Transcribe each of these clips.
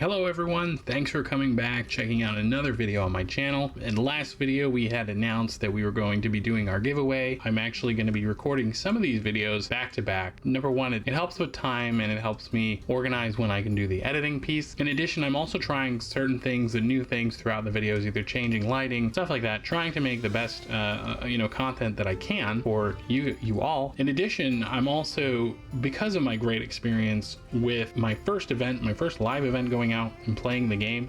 Hello everyone, thanks for coming back, checking out another video on my channel. In the last video we had announced that we were going to be doing our giveaway. I'm actually going to be recording some of these videos back to back. Number one, it helps with time and it helps me organize when I can do the editing piece. In addition, I'm also trying certain things and new things throughout the videos, either changing lighting, stuff like that, trying to make the best content that I can for you all. In addition, I'm also, because of my great experience with my first live event going out and playing the game,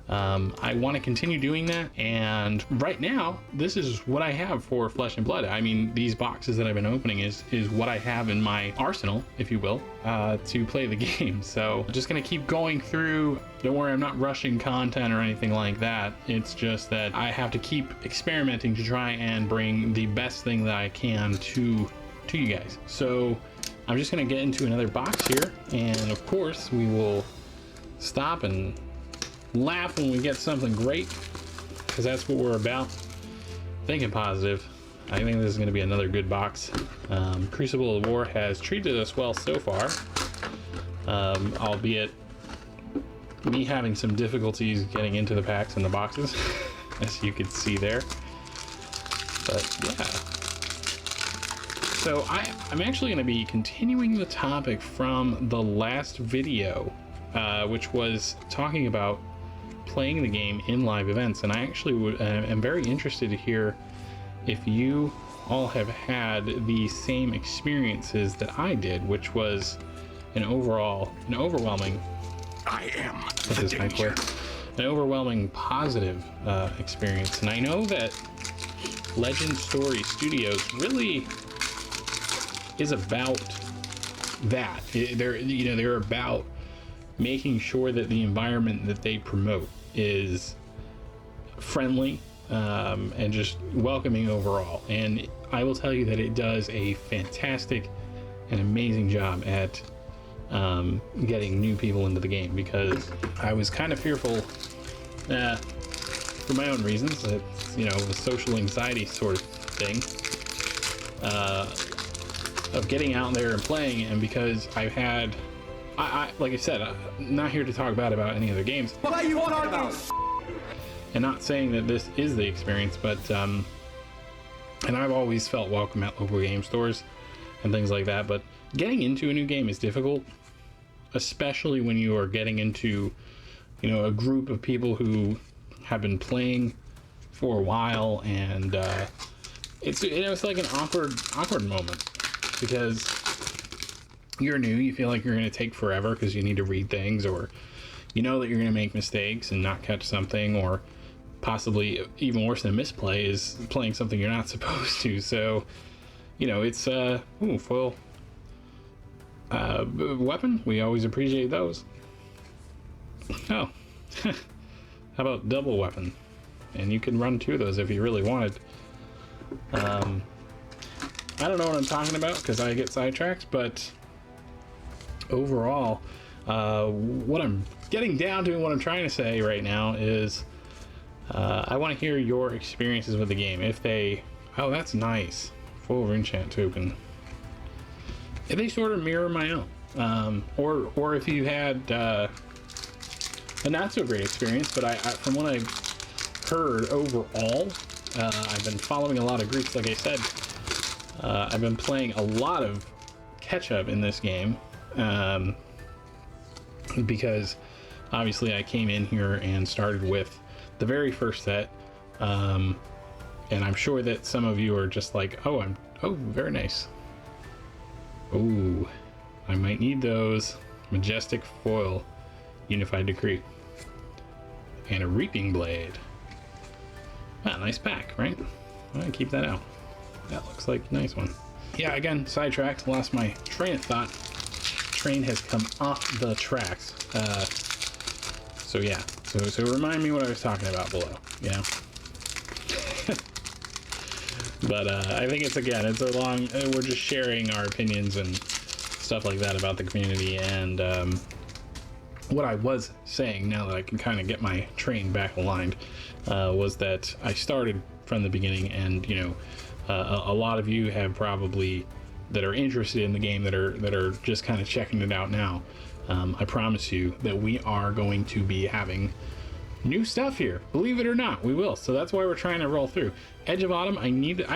I want to continue doing that, and right now this is what I have for Flesh and Blood. I mean, these boxes that I've been opening is what I have in my arsenal, if you will, to play the game. So just gonna keep going through. Don't worry, I'm not rushing content or anything like that. It's just that I have to keep experimenting to try and bring the best thing that I can to you guys. So I'm just gonna get into another box here, and of course we will stop and laugh when we get something great, because that's what we're about. Thinking positive. I think this is going to be another good box. Crucible of War has treated us well so far, albeit me having some difficulties getting into the packs and the boxes, as you can see there. But yeah, so I'm actually going to be continuing the topic from the last video, which was talking about playing the game in live events, and I actually am very interested to hear if you all have had the same experiences that I did, which was an overwhelming positive experience. And I know that Legend Story Studios really is about that. They're about making sure that the environment that they promote is friendly and just welcoming overall. And I will tell you that it does a fantastic and amazing job at getting new people into the game, because I was kind of fearful for my own reasons. It's, the social anxiety sort of thing of getting out there and playing, and because I've had like I said, I'm not here to talk bad about any other games. What are you talking about? And not saying that this is the experience, but and I've always felt welcome at local game stores and things like that. But getting into a new game is difficult, especially when you are getting into, a group of people who have been playing for a while, and it's like an awkward moment, because you're new, you feel like you're going to take forever because you need to read things, or that you're going to make mistakes and not catch something, or possibly even worse than misplay is playing something you're not supposed to. So it's foil weapon, we always appreciate those. Oh, how about double weapon? And you can run two of those if you really wanted. I don't know what I'm talking about because I get sidetracked, but overall, what I'm getting down to and what I'm trying to say right now is I want to hear your experiences with the game. If they, oh, that's nice, full enchant token, if they sort of mirror my own, or if you had a not so great experience. But I from what I've heard overall, I've been following a lot of groups. Like I said, I've been playing a lot of catch up in this game, because obviously I came in here and started with the very first set, and I'm sure that some of you are just like, oh, very nice. Oh, I might need those. Majestic foil unified decree and a reaping blade. Nice pack, right? I'm gonna keep that out. That looks like a nice one. Yeah, again, sidetracked, lost my train of thought. Train has come off the tracks. So yeah, so remind me what I was talking about below, But I think it's a long, we're just sharing our opinions and stuff like that about the community. And what I was saying, now that I can kind of get my train back aligned, was that I started from the beginning, and a lot of you have probably, that are interested in the game, that are just kind of checking it out now, I promise you that we are going to be having new stuff here. Believe it or not, we will. So that's why we're trying to roll through. Edge of Autumn, I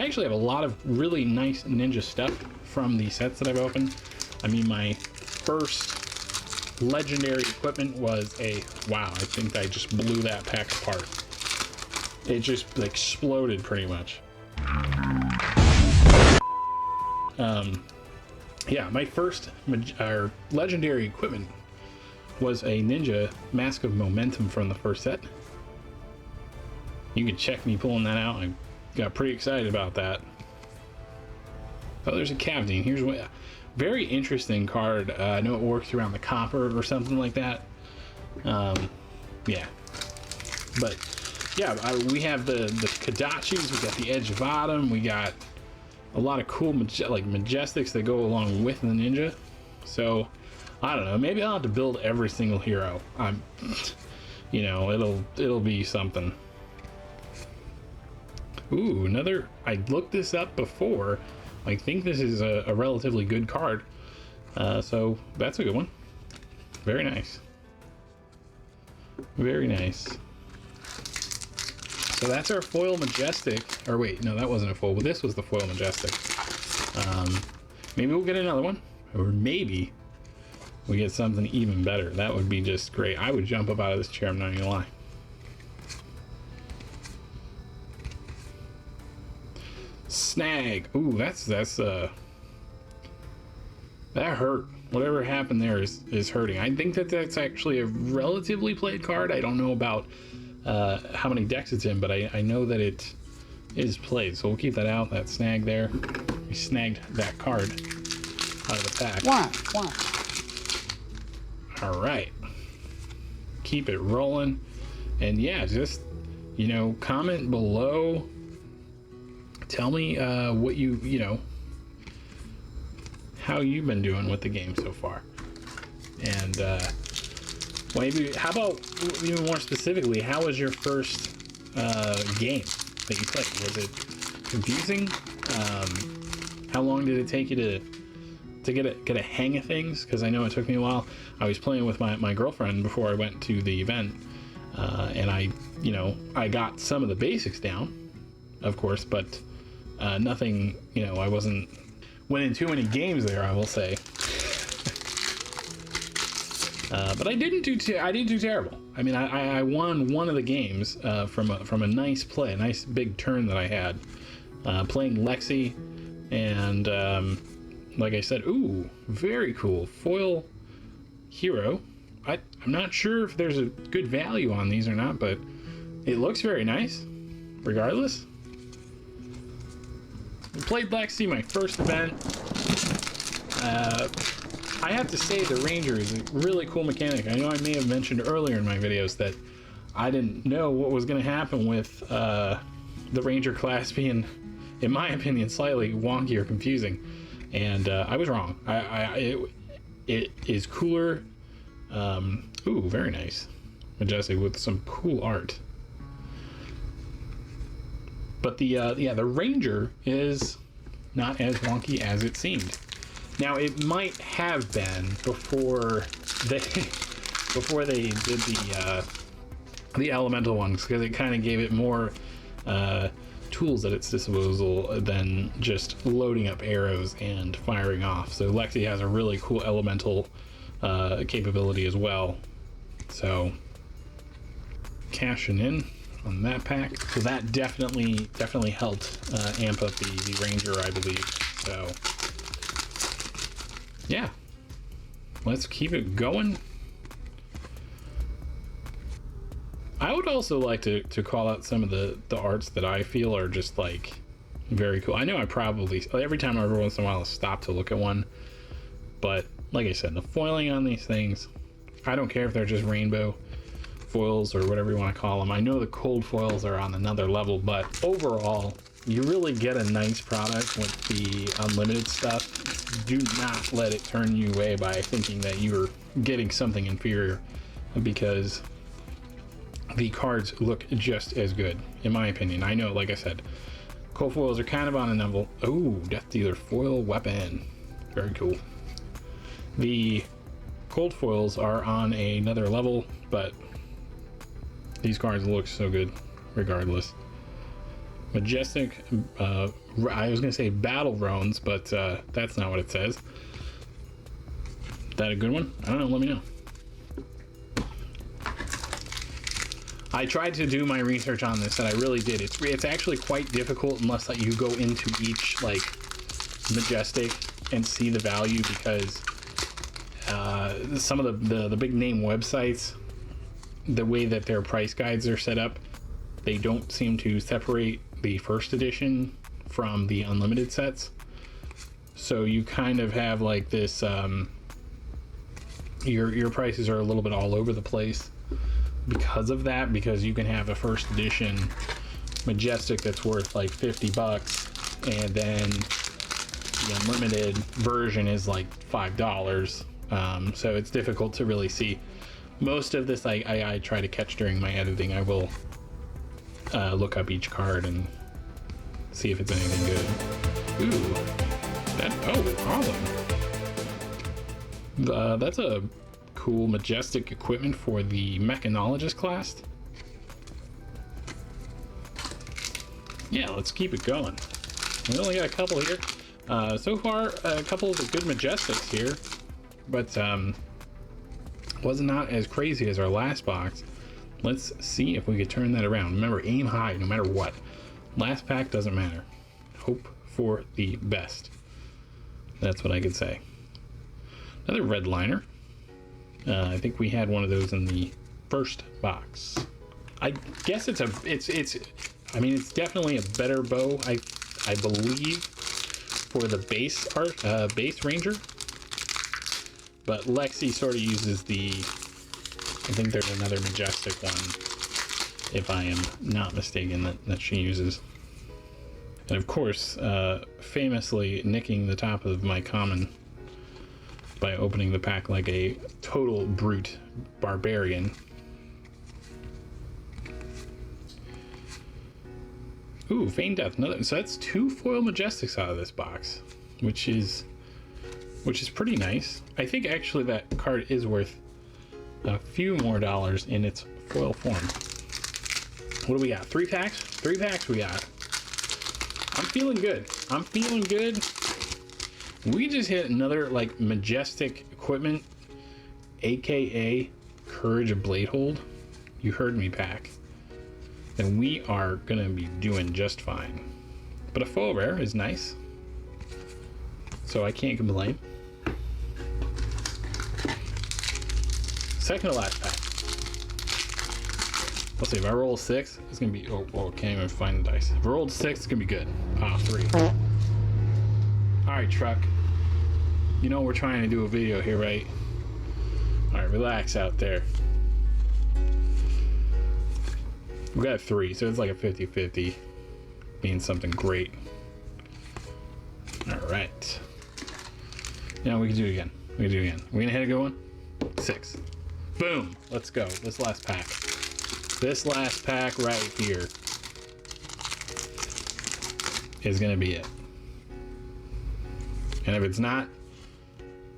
actually have a lot of really nice Ninja stuff from the sets that I've opened. I mean, my first legendary equipment was a, wow, I think I just blew that pack apart. It just exploded pretty much. Yeah, my first legendary equipment was a Ninja Mask of Momentum from the first set. You can check me pulling that out. I got pretty excited about that. Oh, there's a Cavdine. Here's what, very interesting card. I know it works around the copper or something like that. Yeah, but yeah, we have the Kodachis, we got the Edge of Autumn, we got a lot of cool Majestics that go along with the Ninja. So I don't know, maybe I'll have to build every single hero. You know, it'll be something. Ooh, another, I looked this up before. I think this is a relatively good card. So that's a good one. Very nice. Very nice. So that's our foil Majestic. Or wait, no, that wasn't a foil, but this was the foil Majestic. Maybe we'll get another one. Or maybe we get something even better. That would be just great. I would jump up out of this chair, I'm not gonna lie. Snag. Ooh, that's that hurt. Whatever happened there is hurting. I think that's actually a relatively played card. I don't know about how many decks it's in, but I know that it is played, so we'll keep that out. That snag there. We snagged that card out of the pack. Why? All right, keep it rolling, and yeah, just, you know, comment below. Tell me what you know, how you've been doing with the game so far, and maybe how about even more specifically, how was your first game that you played? Was it confusing? How long did it take you to get a hang of things? Because I know it took me a while. I was playing with my girlfriend before I went to the event, and I got some of the basics down, of course, but nothing, you know, I wasn't winning too many games there, I will say. But I didn't do terrible. I mean, I won one of the games from a nice play, a nice big turn that I had, playing Lexi, and like I said, ooh, very cool foil hero. I'm not sure if there's a good value on these or not, but it looks very nice regardless. I played Lexi, my first event. I have to say the Ranger is a really cool mechanic. I know I may have mentioned earlier in my videos that I didn't know what was going to happen with the Ranger class being, in my opinion, slightly wonky or confusing, and I was wrong. It is cooler. Ooh, very nice. Majestic with some cool art. But the Ranger is not as wonky as it seemed. Now it might have been before they did the elemental ones, because it kind of gave it more tools at its disposal than just loading up arrows and firing off. So Lexi has a really cool elemental capability as well. So cashing in on that pack. So that definitely helped amp up the Ranger, I believe. So yeah, let's keep it going. I would also like to call out some of the arts that I feel are just like very cool. I know I probably, every time every once in a while I'll stop to look at one, but like I said, the foiling on these things, I don't care if they're just rainbow foils or whatever you want to call them. I know the cold foils are on another level, but overall you really get a nice product with the unlimited stuff. Do not let it turn you away by thinking that you're getting something inferior, because the cards look just as good, in my opinion. I know, like I said, cold foils are kind of on a level. Oh, Death Dealer foil weapon, very cool. The Cold foils are on another level, but these cards look so good regardless. Majestic, I was gonna say Battle Roans, but that's not what it says. Is that a good one? I don't know, let me know. I tried to do my research on this, and I really did. It's actually quite difficult unless that you go into each like Majestic and see the value, because some of the big name websites, the way that their price guides are set up, they don't seem to separate the first edition from the unlimited sets. So you kind of have like this, your prices are a little bit all over the place because of that, because you can have a first edition Majestic that's worth like $50, and then the unlimited version is like $5. So it's difficult to really see. Most of this I try to catch during my editing. I will look up each card and see if it's anything good. Ooh, awesome. That's a cool Majestic equipment for the Mechanologist class. Yeah, let's keep it going. We only got a couple here. So far, a couple of the good Majestics here, but was not as crazy as our last box. Let's see if we could turn that around. Remember, aim high no matter what. Last pack doesn't matter. Hope for the best. That's what I could say. Another red liner. I think we had one of those in the first box. I guess it's I mean, it's definitely a better bow, I believe, for the base art, base ranger. But Lexi sort of uses the, I think there's another Majestic one, if I am not mistaken, that she uses. And of course, famously nicking the top of my common by opening the pack like a total brute barbarian. Ooh, Feign Death, another. So that's 2 foil Majestics out of this box, which is pretty nice. I think actually that card is worth a few more dollars in its foil form. What do we got? 3 packs? 3 packs we got. I'm feeling good. I'm feeling good. We just hit another like Majestic equipment, aka Courage of Bladehold. You heard me, pack. And we are gonna be doing just fine. But a foil rare is nice, so I can't complain. Second to last pack. Let's see, if I roll 6, it's gonna be, oh, I can't even find the dice. If I rolled 6, it's gonna be good. Ah, 3. Alright, truck. You know we're trying to do a video here, right? Alright, relax out there. We got a 3, so it's like a 50-50. Being something great. Alright. Now we can do it again. We can do it again. We're gonna hit a good one. 6. Boom! Let's go. This last pack. This last pack right here is gonna be it. And if it's not,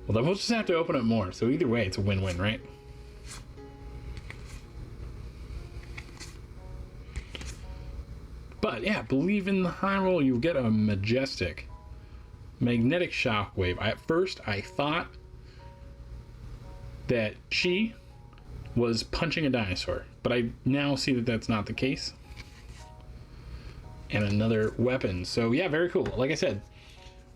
well, then we'll just have to open up more. So either way, it's a win-win, right? But yeah, believe in the high roll, you get a Majestic. Magnetic Shockwave. At first, I thought that she was punching a dinosaur, but I now see that that's not the case. And another weapon. So yeah, very cool. Like I said,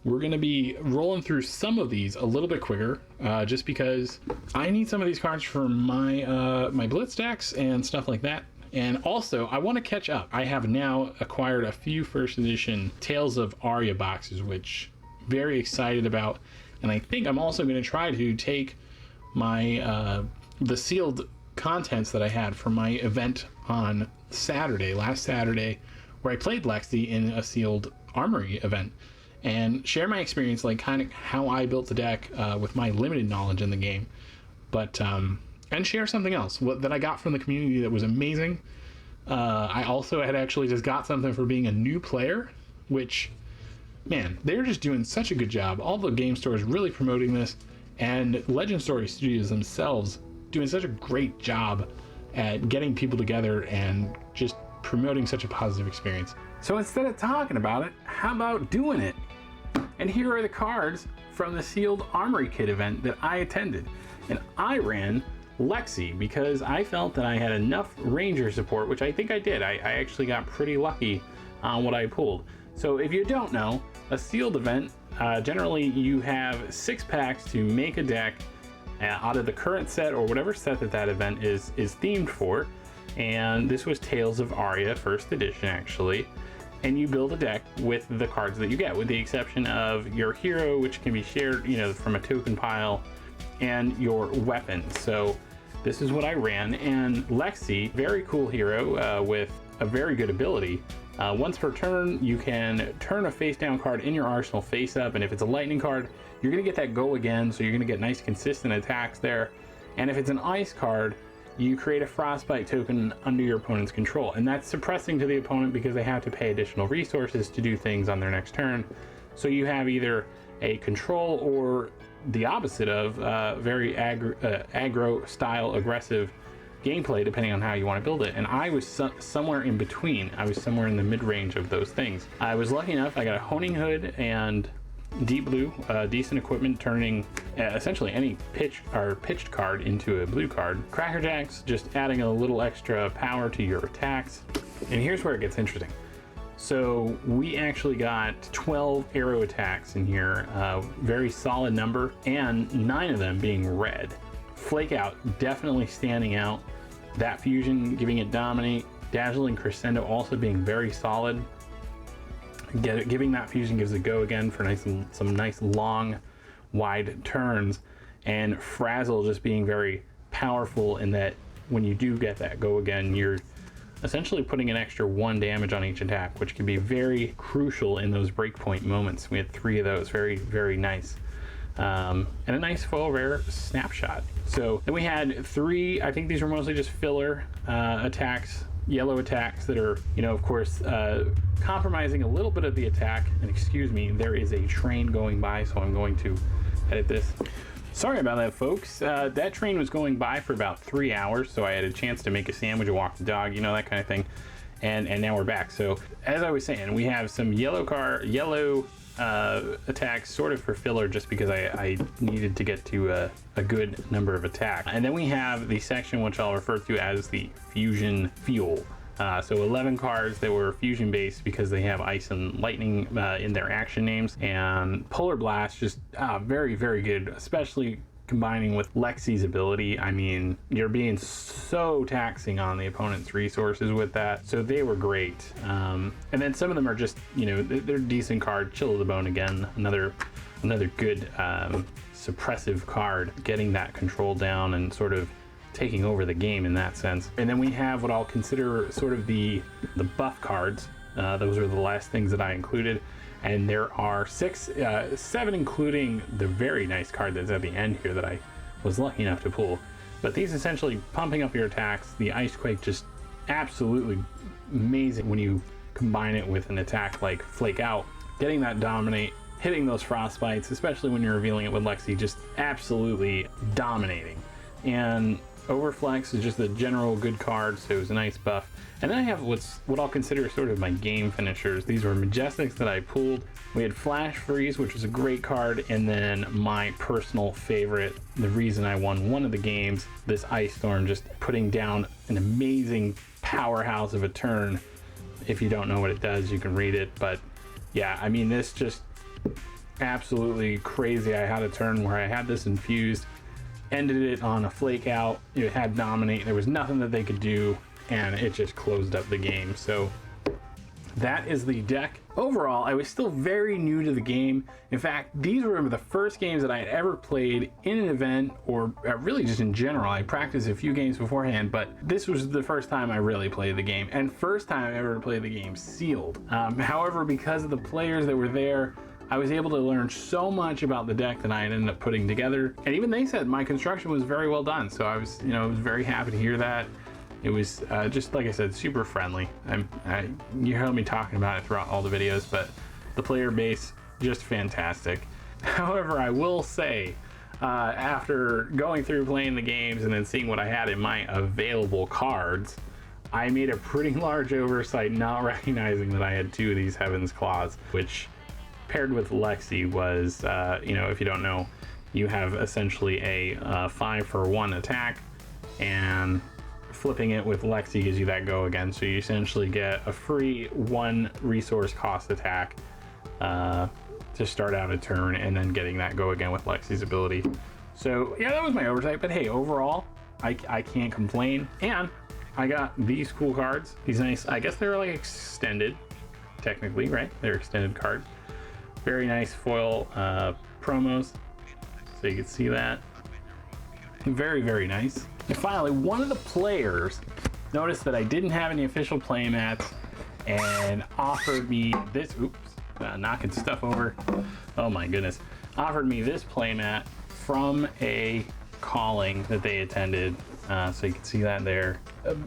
we're going to be rolling through some of these a little bit quicker, just because I need some of these cards for my my blitz decks and stuff like that. And also, I want to catch up. I have now acquired a few first edition Tales of Arya boxes, which I'm very excited about. And I think I'm also going to try to take my the sealed contents that I had from my event on Saturday, last Saturday, where I played Lexi in a sealed Armory event, and share my experience, like kind of how I built the deck with my limited knowledge in the game. But and share something else that I got from the community that was amazing. I also had actually just got something for being a new player, which, man, they're just doing such a good job. All the game stores really promoting this, And Legend Story Studios themselves doing such a great job at getting people together and just promoting such a positive experience. So instead of talking about it, how about doing it? And here are the cards from the sealed Armory Kit event that I attended. And I ran Lexi because I felt that I had enough Ranger support, which I think I did. I actually got pretty lucky on what I pulled. So if you don't know, a sealed event, generally you have 6 packs to make a deck out of the current set or whatever set that event is themed for. And this was Tales of Aria first edition actually. And you build a deck with the cards that you get, with the exception of your hero, which can be shared, you know, from a token pile, and your weapons. So this is what I ran. And Lexi, very cool hero with a very good ability. Once per turn, you can turn a face down card in your arsenal face up, and if it's a lightning card, you're gonna get that go again, so you're gonna get nice consistent attacks there. And if it's an ice card, you create a frostbite token under your opponent's control, and that's suppressing to the opponent because they have to pay additional resources to do things on their next turn. So you have either a control or the opposite of very aggro style aggressive gameplay, depending on how you want to build it. And I was somewhere in between. I was somewhere in the mid-range of those things. I was lucky enough, I got a Honing Hood and Deep Blue, decent equipment, turning essentially any pitched card into a blue card. Cracker Jacks, just adding a little extra power to your attacks. And here's where it gets interesting. So we actually got 12 arrow attacks in here, very solid number, and 9 of them being red. Flake Out definitely standing out. That fusion giving it dominate. Dazzling Crescendo also being very solid. Giving that fusion gives a go again for some nice long wide turns, and Frazzle just being very powerful in that when you do get that go again, you're essentially putting an extra 1 damage on each attack, which can be very crucial in those breakpoint moments. We had 3 of those, very, very nice. And a nice full rare Snapshot. So then we had 3, I think these were mostly just filler attacks, yellow attacks that are, you know, of course, compromising a little bit of the attack. And excuse me, there is a train going by, so I'm going to edit this. Sorry about that, folks. That train was going by for about 3 hours, so I had a chance to make a sandwich and walk the dog, you know, that kind of thing. And now we're back. So as I was saying, we have some yellow attacks sort of for filler, just because I needed to get to a good number of attacks. And then we have the section which I'll refer to as the Fusion Fuel. So 11 cards that were fusion based because they have ice and lightning in their action names. And Polar Blast, just very, very good, especially combining with Lexi's ability. I mean, you're being so taxing on the opponent's resources with that. So they were great. And then some of them are just, you know, they're decent card. Chill of the Bone again, another good suppressive card, getting that control down and sort of taking over the game in that sense. And then we have what I'll consider sort of the buff cards. Those are the last things that I included. And there are 7 including the very nice card that's at the end here that I was lucky enough to pull. But these essentially pumping up your attacks. The Ice Quake just absolutely amazing when you combine it with an attack like Flake Out. Getting that dominate, hitting those frostbites, especially when you're revealing it with Lexi, just absolutely dominating. And Overflex is just a general good card, so it was a nice buff. And then I have what I'll consider sort of my game finishers. These were Majestics that I pulled. We had Flash Freeze, which was a great card, and then my personal favorite, the reason I won one of the games, this Ice Storm, just putting down an amazing powerhouse of a turn. If you don't know what it does, you can read it. But yeah, I mean, this just absolutely crazy. I had a turn where I had this infused, ended it on a Flake Out. It had Dominate. There was nothing that they could do, and it just closed up the game. So that is the deck. Overall, I was still very new to the game. In fact, these were the first games that I had ever played in an event, or really just in general. I practiced a few games beforehand, but this was the first time I really played the game, and first time I ever played the game sealed. However, because of the players that were there, I was able to learn so much about the deck that I ended up putting together. And even they said my construction was very well done. So I was, was very happy to hear that. It was just, like I said, super friendly. You heard me talking about it throughout all the videos, but the player base, just fantastic. However, I will say, after going through playing the games and then seeing what I had in my available cards, I made a pretty large oversight not recognizing that I had 2 of these Heaven's Claws, which paired with Lexi was, you know, if you don't know, you have essentially a 5-for-1 attack, and flipping it with Lexi gives you that go again. So you essentially get a free 1 resource cost attack to start out a turn, and then getting that go again with Lexi's ability. So yeah, that was my oversight, but hey, overall, I can't complain. And I got these cool cards, these nice, I guess they're like extended, technically, right? They're extended cards. Very nice foil promos, so you can see that. Very, very nice. And finally, one of the players noticed that I didn't have any official playmats and offered me this, oops, knocking stuff over. Oh my goodness. Offered me this playmat from a calling that they attended. So you can see that there.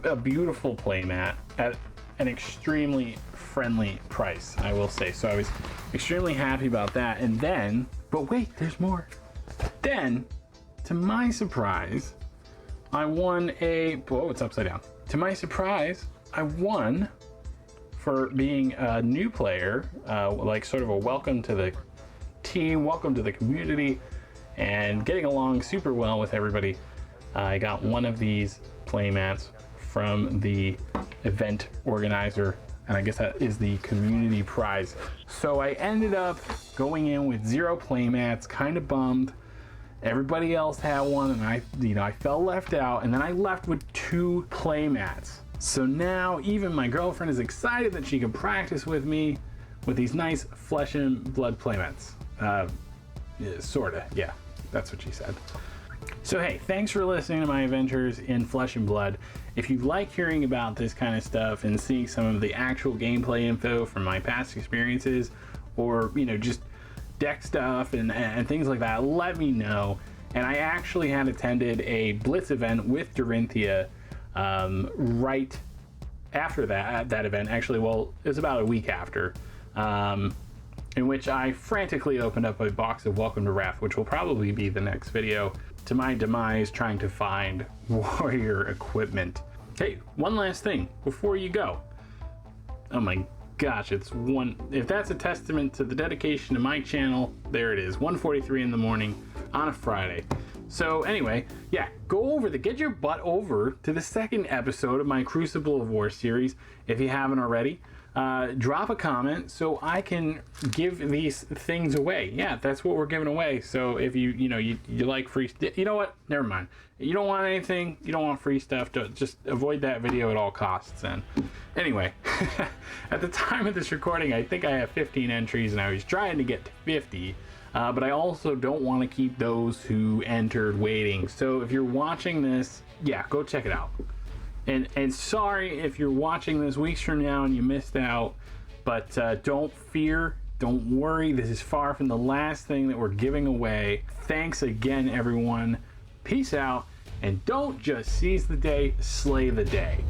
A beautiful playmat at an extremely friendly price, I will say. So I was extremely happy about that. And then, but wait, there's more. Then, to my surprise, I won a, whoa, it's upside down. To my surprise, I won, for being a new player, like sort of a welcome to the team, welcome to the community, and getting along super well with everybody. I got one of these playmats from the event organizer, and I guess that is the community prize. So I ended up going in with 0 playmats, kind of bummed. Everybody else had one, and I felt left out, and then I left with 2 playmats. So now even my girlfriend is excited that she can practice with me with these nice Flesh and Blood playmats. Yeah, sorta, yeah, that's what she said. So hey, thanks for listening to my adventures in Flesh and Blood. If you like hearing about this kind of stuff and seeing some of the actual gameplay info from my past experiences, or you know, just deck stuff and things like that, let me know. And I actually had attended a Blitz event with Dorinthia right after that event. Actually, well, it was about a week after, in which I frantically opened up a box of Welcome to Wrath, which will probably be the next video, to my demise trying to find warrior equipment. Hey, one last thing before you go. Oh my gosh, if that's a testament to the dedication to my channel, there it is, 1:43 in the morning on a Friday. So anyway, yeah, get your butt over to the 2nd episode of my Crucible of War series if you haven't already. Drop a comment so I can give these things away. Yeah, that's what we're giving away. So if you like free, you know what? Never mind. You don't want anything. You don't want free stuff. Just avoid that video at all costs. And anyway, at the time of this recording, I think I have 15 entries, and I was trying to get to 50. But I also don't want to keep those who entered waiting. So if you're watching this, yeah, go check it out. And sorry if you're watching this weeks from now and you missed out, but don't fear, don't worry. This is far from the last thing that we're giving away. Thanks again, everyone. Peace out, and don't just seize the day, slay the day.